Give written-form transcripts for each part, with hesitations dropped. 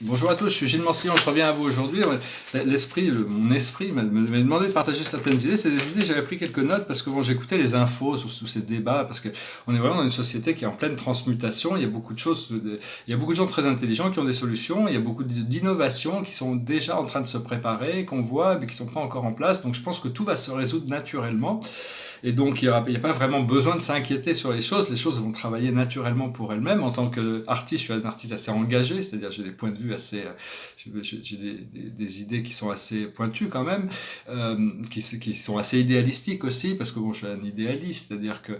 Bonjour à tous, je suis Gilles Mancillon, je reviens à vous aujourd'hui. Mon esprit m'a demandé de partager certaines idées. C'est des idées, j'avais pris quelques notes parce que bon, j'écoutais les infos sous ces débats parce qu'on est vraiment dans une société qui est en pleine transmutation. Il y a beaucoup de choses, il y a beaucoup de gens très intelligents qui ont des solutions. Il y a beaucoup d'innovations qui sont déjà en train de se préparer, qu'on voit, mais qui ne sont pas encore en place. Donc je pense que tout va se résoudre naturellement. Et donc, il n'y a pas vraiment besoin de s'inquiéter sur les choses. Les choses vont travailler naturellement pour elles-mêmes. En tant qu'artiste, je suis un artiste assez engagé, c'est-à-dire j'ai des points de vue assez, j'ai des idées qui sont assez pointues quand même, qui sont assez idéalistiques aussi, parce que bon, je suis un idéaliste, c'est-à-dire que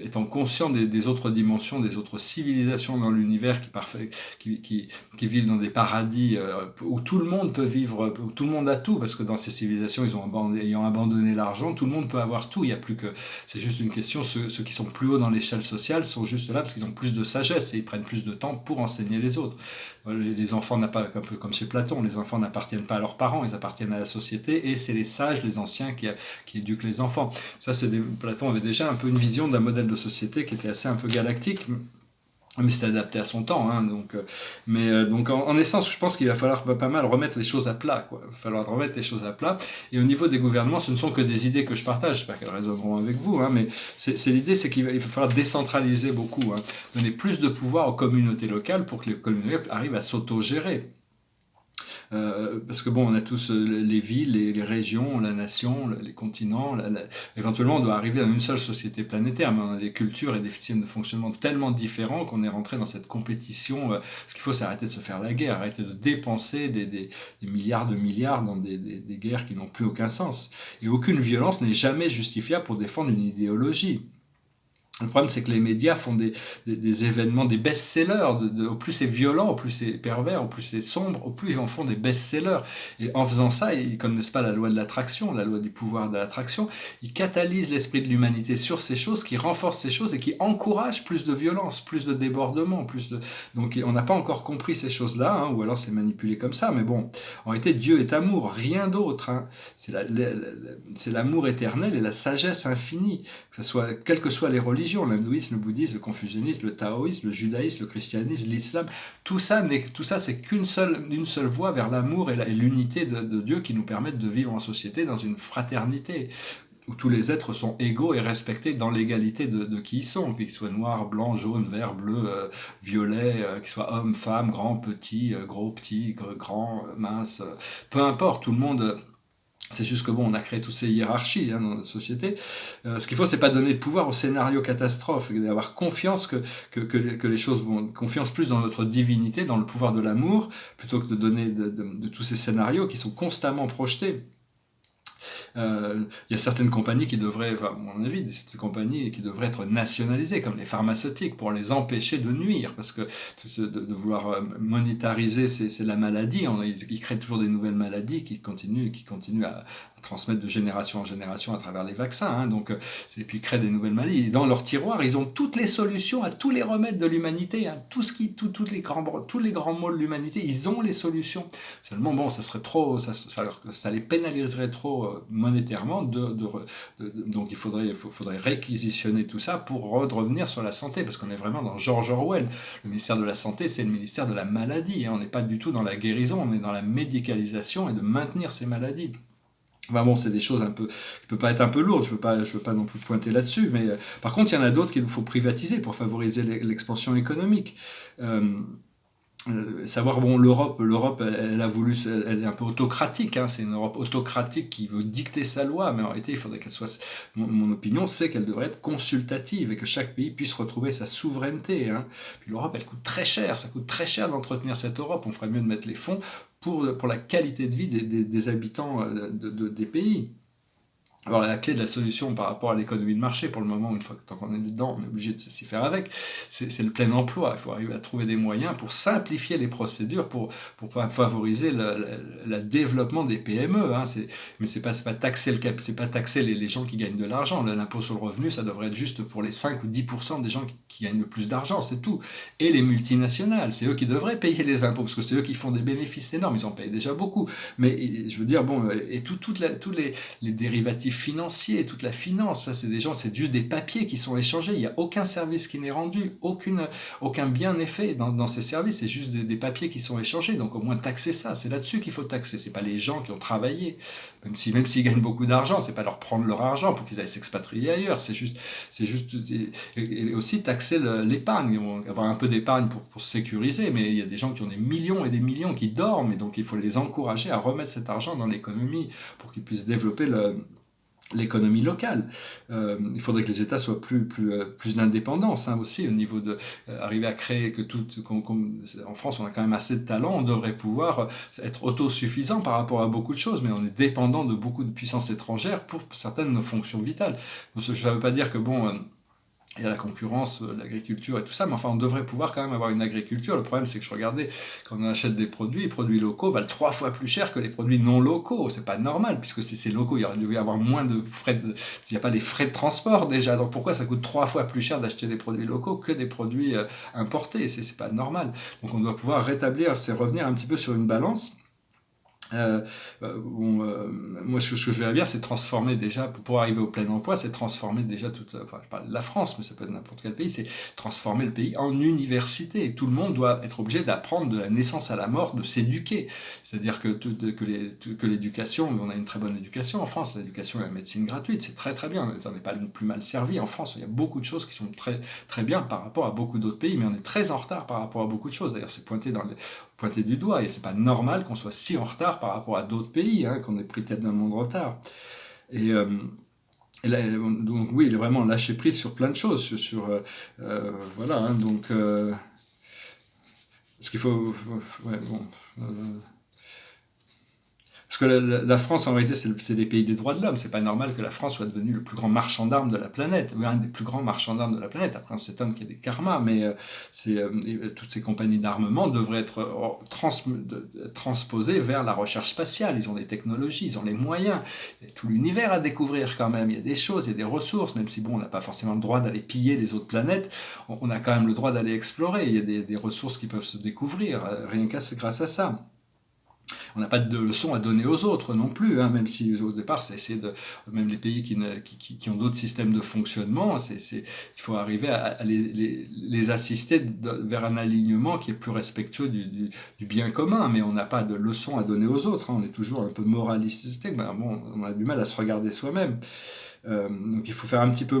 étant conscient des autres dimensions, des autres civilisations dans l'univers qui vivent dans des paradis où tout le monde peut vivre, où tout le monde a tout, parce que dans ces civilisations, ayant abandonné l'argent, tout le monde peut avoir tout. Il y a plus que, c'est juste une question. Ceux qui sont plus hauts dans l'échelle sociale sont juste là parce qu'ils ont plus de sagesse et ils prennent plus de temps pour enseigner les autres. Les enfants n'ont pas, un peu comme chez Platon, les enfants n'appartiennent pas à leurs parents, ils appartiennent à la société et c'est les sages, les anciens qui éduquent les enfants. Platon avait déjà un peu une vision d'un modèle de société qui était assez un peu galactique. Mais c'était adapté à son temps, hein, donc en essence, je pense qu'il va falloir pas mal remettre les choses à plat, quoi. Il va falloir remettre les choses à plat. Et au niveau des gouvernements, ce ne sont que des idées que je partage. J'espère qu'elles résonneront avec vous, hein, mais l'idée, c'est qu'il va falloir décentraliser beaucoup, hein, donner plus de pouvoir aux communautés locales pour que les communautés arrivent à s'autogérer. Parce que bon, on a tous les villes, les régions, la nation, les continents. Éventuellement, on doit arriver à une seule société planétaire, mais on a des cultures et des systèmes de fonctionnement tellement différents qu'on est rentré dans cette compétition. Ce qu'il faut, c'est arrêter de se faire la guerre, arrêter de dépenser des milliards de milliards dans des guerres qui n'ont plus aucun sens. Et aucune violence n'est jamais justifiable pour défendre une idéologie. Le problème, c'est que les médias font des événements, des best-sellers. Au plus c'est violent, au plus c'est pervers, au plus c'est sombre, au plus ils en font des best-sellers. Et en faisant ça, ils ne connaissent pas la loi de l'attraction, la loi du pouvoir de l'attraction. Ils catalysent l'esprit de l'humanité sur ces choses, qui renforcent ces choses et qui encouragent plus de violence, plus de débordement, Donc on n'a pas encore compris ces choses-là, hein, ou alors c'est manipulé comme ça. Mais bon, en réalité, Dieu est amour, rien d'autre, hein. C'est l'amour éternel et la sagesse infinie, quelles que soient les religions, l'hindouisme, le bouddhisme, le confucianisme, le taoïsme, le judaïsme, le christianisme, l'islam, tout ça, c'est une seule voie vers l'amour et l'unité de Dieu qui nous permettent de vivre en société dans une fraternité où tous les êtres sont égaux et respectés dans l'égalité de qui ils sont, qu'ils soient noirs, blancs, jaunes, verts, bleus, violets, qu'ils soient hommes, femmes, grands, petits, gros, petits, grands, minces, peu importe, tout le monde. C'est juste que bon, on a créé toutes ces hiérarchies, hein, dans notre société. Ce qu'il faut, c'est pas donner de pouvoir au scénario catastrophe, et d'avoir confiance que les choses vont, confiance plus dans notre divinité, dans le pouvoir de l'amour, plutôt que de donner de tous ces scénarios qui sont constamment projetés. Il y a certaines compagnies qui devraient, enfin, à mon avis, des compagnies qui devraient être nationalisées, comme les pharmaceutiques, pour les empêcher de nuire, parce que de vouloir monétariser, c'est la maladie. Ils créent toujours des nouvelles maladies qui continuent à transmettre de génération en génération à travers les vaccins, hein, et puis ils créent des nouvelles maladies. Et dans leur tiroir, ils ont toutes les solutions à tous les remèdes de l'humanité, hein, tous les grands maux de l'humanité, ils ont les solutions. Seulement, bon, ça serait trop, ça les pénaliserait trop monétairement, donc il faudrait réquisitionner tout ça pour revenir sur la santé, parce qu'on est vraiment dans George Orwell. Le ministère de la Santé, c'est le ministère de la maladie, hein, on n'est pas du tout dans la guérison, on est dans la médicalisation et de maintenir ces maladies. Enfin bon, c'est des choses un peu, qui peuvent pas être un peu lourdes, je veux pas non plus pointer là-dessus, mais par contre, il y en a d'autres qu'il faut privatiser pour favoriser l'expansion économique. Savoir, bon, l'Europe, elle a voulu, elle est un peu autocratique, hein, c'est une Europe autocratique qui veut dicter sa loi, mais en réalité, il faudrait qu'elle soit, mon opinion, c'est qu'elle devrait être consultative et que chaque pays puisse retrouver sa souveraineté, hein. Puis l'Europe, elle coûte très cher, ça coûte très cher d'entretenir cette Europe, on ferait mieux de mettre les fonds pour la qualité de vie des habitants des pays. Alors la clé de la solution par rapport à l'économie de marché, pour le moment, une fois tant qu'on est dedans, on est obligé de s'y faire avec, c'est le plein emploi. Il faut arriver à trouver des moyens pour simplifier les procédures, pour favoriser le développement des PME. Hein. Mais c'est pas taxer c'est pas taxer les gens qui gagnent de l'argent. L'impôt sur le revenu, ça devrait être juste pour les 5 ou 10% des gens qui gagnent le plus d'argent, c'est tout. Et les multinationales, c'est eux qui devraient payer les impôts, parce que c'est eux qui font des bénéfices énormes, ils en payent déjà beaucoup. Mais je veux dire, bon, et tous les dérivatifs actifs financiers, toute la finance, ça c'est des gens, c'est juste des papiers qui sont échangés, il n'y a aucun service qui n'est rendu, aucun bien n'est fait dans ces services, c'est juste des papiers qui sont échangés, donc au moins taxer ça, c'est là-dessus qu'il faut taxer, c'est pas les gens qui ont travaillé, même s'ils gagnent beaucoup d'argent, c'est pas leur prendre leur argent pour qu'ils aillent s'expatrier ailleurs, et aussi taxer l'épargne, avoir un peu d'épargne pour se sécuriser, mais il y a des gens qui ont des millions et des millions qui dorment, et donc il faut les encourager à remettre cet argent dans l'économie pour qu'ils puissent développer l'économie locale. Il faudrait que les États soient plus d'indépendance aussi au niveau de arriver à créer en France on a quand même assez de talent, on devrait pouvoir être autosuffisant par rapport à beaucoup de choses, mais on est dépendant de beaucoup de puissances étrangères pour certaines de nos fonctions vitales. Donc, ça ne veut pas dire que il y a la concurrence, l'agriculture et tout ça, mais enfin on devrait pouvoir quand même avoir une agriculture. Le problème c'est que je regardais, quand on achète des produits, les produits locaux valent 3 fois plus cher que les produits non locaux. C'est pas normal, puisque si c'est locaux, il devait y avoir moins de frais, il n'y a pas les frais de transport déjà, donc pourquoi ça coûte 3 fois plus cher d'acheter des produits locaux que des produits importés? C'est pas normal. Donc on doit pouvoir rétablir, c'est revenir un petit peu sur une balance. Moi, ce que je verrais bien, c'est transformer déjà, pour arriver au plein emploi, c'est transformer déjà enfin, je parle de la France, mais ça peut être n'importe quel pays, c'est transformer le pays en université. Et tout le monde doit être obligé d'apprendre de la naissance à la mort, de s'éduquer. C'est-à-dire que l'éducation, on a une très bonne éducation en France, l'éducation et la médecine gratuite, c'est très très bien. On n'est pas plus mal servi en France. Il y a beaucoup de choses qui sont très très bien par rapport à beaucoup d'autres pays, mais on est très en retard par rapport à beaucoup de choses. D'ailleurs, c'est pointé du doigt, et c'est pas normal qu'on soit si en retard par rapport à d'autres pays, qu'on ait pris tellement de retard. Et là, donc oui, il est vraiment lâché prise sur plein de choses, voilà, donc parce qu'il faut, ouais, bon, parce que la France, en réalité, c'est des pays des droits de l'homme. C'est pas normal que la France soit devenue le plus grand marchand d'armes de la planète, ou un des plus grands marchands d'armes de la planète. Après, on s'étonne qu'il y ait des karmas, mais toutes ces compagnies d'armement devraient être transposées vers la recherche spatiale. Ils ont des technologies, ils ont les moyens. Il y a tout l'univers à découvrir quand même. Il y a des choses, il y a des ressources, même si bon, on n'a pas forcément le droit d'aller piller les autres planètes. On a quand même le droit d'aller explorer. Il y a des ressources qui peuvent se découvrir, rien qu'à grâce à ça. On n'a pas de leçons à donner aux autres non plus, même si au départ, c'est essayer même les pays qui ont d'autres systèmes de fonctionnement, il faut arriver à les assister vers un alignement qui est plus respectueux du bien commun, mais on n'a pas de leçons à donner aux autres, on est toujours un peu moraliste, on a du mal à se regarder soi-même. Donc il faut faire un petit peu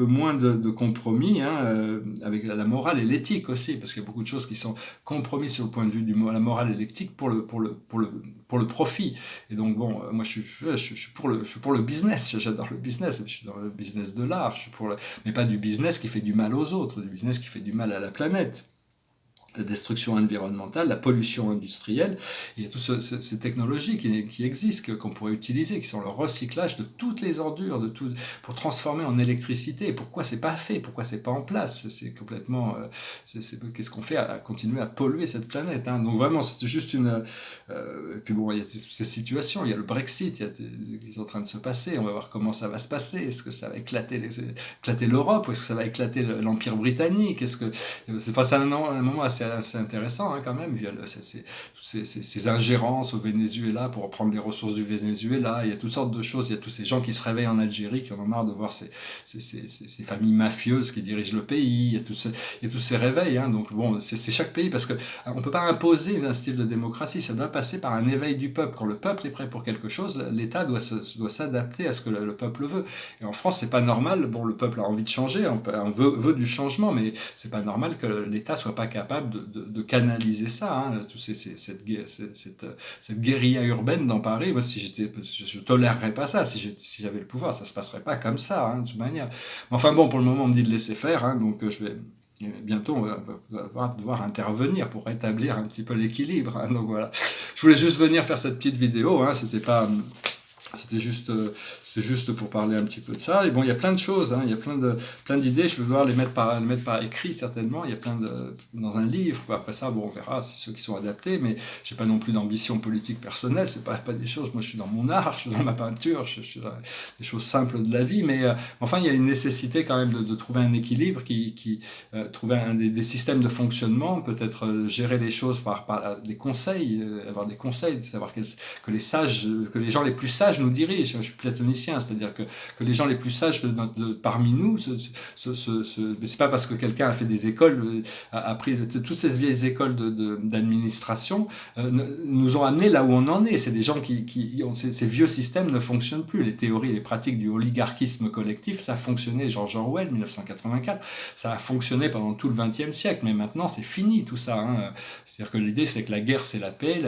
moins de compromis avec la morale et l'éthique aussi, parce qu'il y a beaucoup de choses qui sont compromis sur le point de vue de la morale et l'éthique pour le profit. Et donc bon, moi je suis pour le business, j'adore le business, je suis dans le business de l'art, mais pas du business qui fait du mal aux autres, du business qui fait du mal à la planète. La destruction environnementale, la pollution industrielle, et toutes ces technologies qui existent, qu'on pourrait utiliser, qui sont le recyclage de toutes les ordures, pour transformer en électricité. Et pourquoi c'est pas fait? Pourquoi c'est pas en place? C'est complètement... qu'est-ce qu'on fait à continuer à polluer cette planète, Donc vraiment, c'est juste une... et puis bon, il y a ces situations, il y a le Brexit, qui est en train de se passer, on va voir comment ça va se passer. Est-ce que ça va éclater l'Europe, ou est-ce que ça va éclater l'Empire britannique? C'est un moment assez intéressant quand même, via ces ingérences au Venezuela pour reprendre les ressources du Venezuela. Il y a toutes sortes de choses, il y a tous ces gens qui se réveillent en Algérie, qui en ont marre de voir ces familles mafieuses qui dirigent le pays, il y a tous ces réveils, donc bon, c'est chaque pays, parce qu'on ne peut pas imposer un style de démocratie, ça doit passer par un éveil du peuple. Quand le peuple est prêt pour quelque chose, l'État doit s'adapter à ce que le peuple veut. Et en France, c'est pas normal, bon, le peuple a envie de changer, on veut du changement, mais c'est pas normal que l'État soit pas capable de canaliser ça, cette guérilla urbaine dans Paris. Moi, je tolérerais pas ça si j'avais le pouvoir, ça se passerait pas comme ça, de toute manière. Mais enfin bon, pour le moment, on me dit de laisser faire, donc bientôt on va devoir intervenir pour rétablir un petit peu l'équilibre, donc voilà. Je voulais juste venir faire cette petite vidéo, c'était juste pour parler un petit peu de ça. Et bon, il y a plein de choses, il y a plein d'idées. Je vais devoir les mettre par écrit certainement. Il y a dans un livre. Après ça, bon, on verra si ceux qui sont adaptés. Mais j'ai pas non plus d'ambition politique personnelle. C'est pas des choses. Moi, je suis dans mon art, je suis dans ma peinture, je suis dans des choses simples de la vie. Mais enfin, il y a une nécessité quand même de trouver un équilibre, trouver des systèmes de fonctionnement, peut-être gérer les choses par des conseils, avoir des conseils, savoir que les gens les plus sages nous dirigent. Je suis platoniste. théoriciens, c'est-à-dire que les gens les plus sages parmi nous, mais c'est pas parce que quelqu'un a fait des écoles, a appris toutes ces vieilles écoles d'administration, nous ont amené là où on en est. C'est des gens qui ont ces vieux systèmes ne fonctionnent plus. Les théories, les pratiques du oligarchisme collectif, ça a fonctionné. George Orwell, 1984, ça a fonctionné pendant tout le XXe siècle, mais maintenant c'est fini tout ça. Hein. C'est-à-dire que l'idée c'est que la guerre c'est la paix,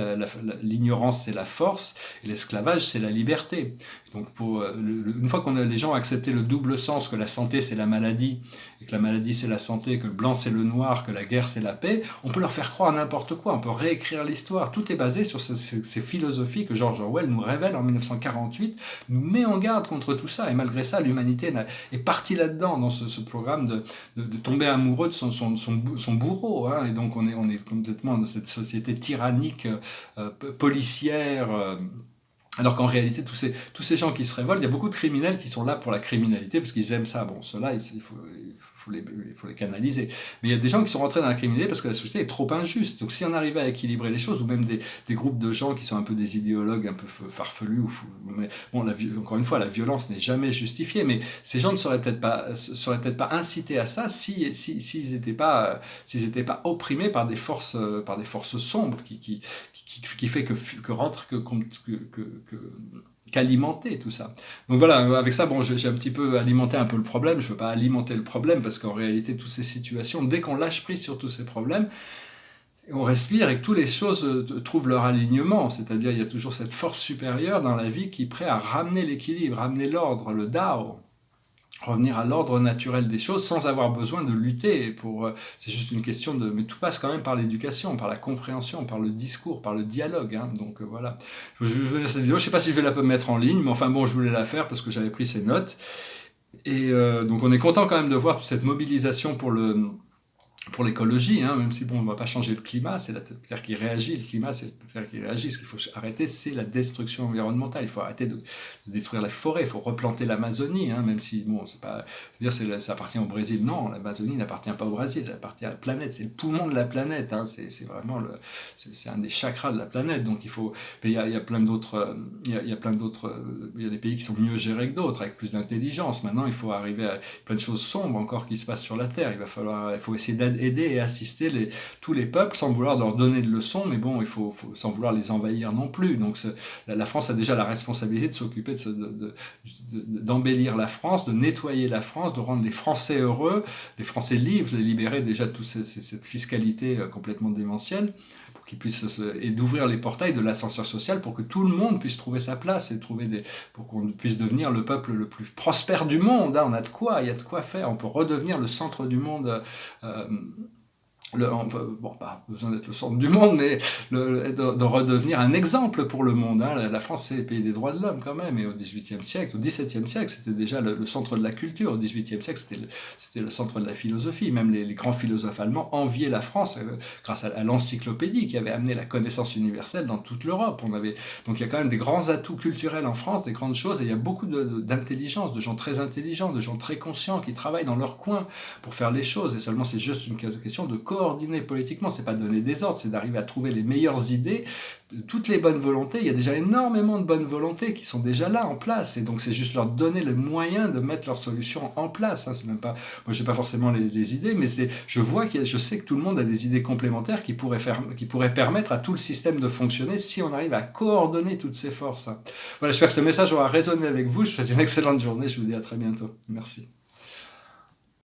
l'ignorance c'est la force, et l'esclavage c'est la liberté. Donc une fois les gens ont accepté le double sens, que la santé c'est la maladie, et que la maladie c'est la santé, que le blanc c'est le noir, que la guerre c'est la paix, on peut leur faire croire n'importe quoi, on peut réécrire l'histoire. Tout est basé sur ces philosophies que George Orwell nous révèle en 1948, nous met en garde contre tout ça, et malgré ça l'humanité est partie là-dedans, dans ce programme de tomber amoureux de son bourreau. Hein, et donc on est complètement dans cette société tyrannique, policière, alors qu'en réalité, tous ces gens qui se révoltent, il y a beaucoup de criminels qui sont là pour la criminalité, parce qu'ils aiment ça. Bon, ceux-là, il faut les canaliser. Mais il y a des gens qui sont rentrés dans la criminalité parce que la société est trop injuste. Donc si on arrivait à équilibrer les choses, ou même des groupes de gens qui sont un peu des idéologues un peu farfelus, mais bon, encore une fois, la violence n'est jamais justifiée, mais ces gens ne seraient peut-être pas incités à ça s'ils n'étaient pas opprimés par des forces sombres qui fait qu'alimenter tout ça. Donc voilà, avec ça, bon, j'ai un petit peu alimenté un peu le problème. Je ne veux pas alimenter le problème parce qu'en réalité, toutes ces situations, dès qu'on lâche prise sur tous ces problèmes, on respire et que toutes les choses trouvent leur alignement. C'est-à-dire, il y a toujours cette force supérieure dans la vie qui est prête à ramener l'équilibre, ramener l'ordre, le Dao. Revenir à l'ordre naturel des choses sans avoir besoin de lutter. C'est juste une question de... Mais tout passe quand même par l'éducation, par la compréhension, par le discours, par le dialogue. Hein. Donc voilà. Je vais cette vidéo. Je ne sais pas si je vais la mettre en ligne, mais enfin bon, je voulais la faire parce que j'avais pris ces notes. Et donc on est content quand même de voir toute cette mobilisation pour l'écologie, hein, même si bon, on ne va pas changer le climat, c'est la Terre qui réagit, le climat c'est la Terre qui réagit. Ce qu'il faut arrêter, c'est la destruction environnementale. Il faut arrêter de détruire la forêt, il faut replanter l'Amazonie, hein, même si bon, c'est pas, ça appartient au Brésil. Non, l'Amazonie n'appartient pas au Brésil, elle appartient à la planète, c'est le poumon de la planète, hein, c'est vraiment c'est un des chakras de la planète. Donc il faut, mais il y a plein d'autres, il y a des pays qui sont mieux gérés que d'autres, avec plus d'intelligence. Maintenant, il faut arriver à plein de choses sombres encore qui se passent sur la Terre. Il faut essayer d'aider et assister tous les peuples sans vouloir leur donner de leçons, mais bon, il faut sans vouloir les envahir non plus. Donc la France a déjà la responsabilité de s'occuper d'embellir la France, de nettoyer la France, de rendre les Français heureux, les Français libres, les libérer déjà de toute cette fiscalité complètement démentielle, pour qu'ils puissent et d'ouvrir les portails de l'ascenseur social pour que tout le monde puisse trouver sa place et pour qu'on puisse devenir le peuple le plus prospère du monde. Hein, il y a de quoi faire. On peut redevenir le centre du monde. Pas besoin d'être le centre du monde, mais de redevenir un exemple pour le monde. Hein. La France, c'est le pays des droits de l'homme quand même, et au XVIIIe siècle, au XVIIe siècle, c'était déjà le centre de la culture. Au XVIIIe siècle, c'était le centre de la philosophie. Même les grands philosophes allemands enviaient la France grâce à l'encyclopédie qui avait amené la connaissance universelle dans toute l'Europe. Donc il y a quand même des grands atouts culturels en France, des grandes choses, et il y a beaucoup d'intelligence, de gens très intelligents, de gens très conscients qui travaillent dans leur coin pour faire les choses, et seulement c'est juste une question de coordonner politiquement, c'est pas donner des ordres, c'est d'arriver à trouver les meilleures idées, toutes les bonnes volontés. Il y a déjà énormément de bonnes volontés qui sont déjà là en place, et donc c'est juste leur donner le moyen de mettre leurs solutions en place. Hein. C'est même pas, moi j'ai pas forcément les idées, mais je sais que tout le monde a des idées complémentaires qui pourraient permettre à tout le système de fonctionner si on arrive à coordonner toutes ces forces. Hein. Voilà, j'espère que ce message aura résonné avec vous. Je vous souhaite une excellente journée, je vous dis à très bientôt. Merci.